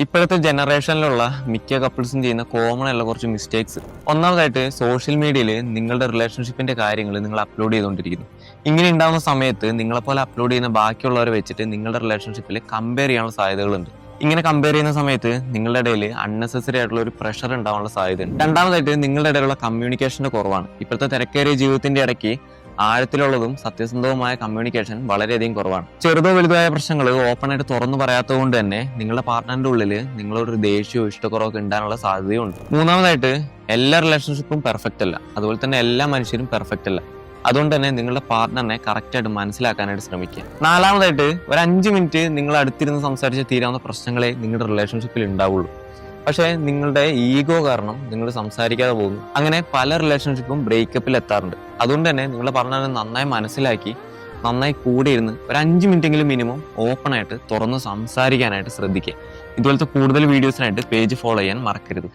ഇപ്പോഴത്തെ ജനറേഷനിലുള്ള മിക്ക കപ്പിൾസും ചെയ്യുന്ന കോമൺ ആയുള്ള കുറച്ച് മിസ്റ്റേക്സ്. ഒന്നാമതായിട്ട് സോഷ്യൽ മീഡിയയിൽ നിങ്ങളുടെ റിലേഷൻഷിപ്പിന്റെ കാര്യങ്ങൾ നിങ്ങൾ അപ്ലോഡ് ചെയ്തുകൊണ്ടിരിക്കുന്നു. ഇങ്ങനെ ഉണ്ടാകുന്ന സമയത്ത് നിങ്ങളെപ്പോലെ അപ്ലോഡ് ചെയ്യുന്ന ബാക്കിയുള്ളവരെ വെച്ചിട്ട് നിങ്ങളുടെ റിലേഷൻഷിപ്പിൽ കമ്പയർ ചെയ്യാനുള്ള സാധ്യതകളുണ്ട്. ഇങ്ങനെ കമ്പയർ ചെയ്യുന്ന സമയത്ത് നിങ്ങളുടെ ഇടയിൽ അൺനെസസറി ആയിട്ടുള്ള ഒരു പ്രഷർ ഉണ്ടാവാനുള്ള സാധ്യതയുണ്ട്. രണ്ടാമതായിട്ട് നിങ്ങളുടെ ഇടയിലുള്ള കമ്മ്യൂണിക്കേഷന്റെ കുറവാണ്. ഇപ്പോഴത്തെ തിരക്കേറിയ ജീവിതത്തിന്റെ ഇടയ്ക്ക് ആഴത്തിലുള്ളതും സത്യസന്ധവുമായ കമ്മ്യൂണിക്കേഷൻ വളരെയധികം കുറവാണ്. ചെറുതോ വലുതായ പ്രശ്നങ്ങൾ ഓപ്പൺ ആയിട്ട് തുറന്നു പറയാത്തത് കൊണ്ട് തന്നെ നിങ്ങളുടെ പാർട്ട്ണറിന്റെ ഉള്ളിൽ നിങ്ങളൊരു ദേഷ്യമോ ഇഷ്ടക്കുറവൊക്കെ ഉണ്ടാകാനുള്ള സാധ്യതയുണ്ട്. മൂന്നാമതായിട്ട് എല്ലാ റിലേഷൻഷിപ്പും പെർഫെക്റ്റ് അല്ല, അതുപോലെ തന്നെ എല്ലാ മനുഷ്യരും പെർഫെക്റ്റ് അല്ല. അതുകൊണ്ട് തന്നെ നിങ്ങളുടെ പാർട്ട്ണറിനെ കറക്റ്റ് ആയിട്ട് മനസ്സിലാക്കാനായിട്ട് ശ്രമിക്കുക. നാലാമതായിട്ട് ഒരു 5 മിനിറ്റ് നിങ്ങൾ അടുത്തിരുന്ന് സംസാരിച്ച് തീരാവുന്ന പ്രശ്നങ്ങളെ നിങ്ങളുടെ റിലേഷൻഷിപ്പിൽ ഉണ്ടാവുള്ളൂ. പക്ഷേ നിങ്ങളുടെ ഈഗോ കാരണം നിങ്ങൾ സംസാരിക്കാതെ പോകുന്നു. അങ്ങനെ പല റിലേഷൻഷിപ്പും ബ്രേക്കപ്പിൽ എത്താറുണ്ട്. അതുകൊണ്ട് തന്നെ നിങ്ങളുടെ പാർട്ട്ണറിനെ നന്നായി മനസ്സിലാക്കി നന്നായി കൂടെ ഇരുന്ന് ഒരു 5 മിനിറ്റെങ്കിലും മിനിമം ഓപ്പൺ ആയിട്ട് തുറന്ന് സംസാരിക്കാനായിട്ട് ശ്രദ്ധിക്കുക. ഇതുപോലത്തെ കൂടുതൽ വീഡിയോസിനായിട്ട് പേജ് ഫോളോ ചെയ്യാൻ മറക്കരുത്.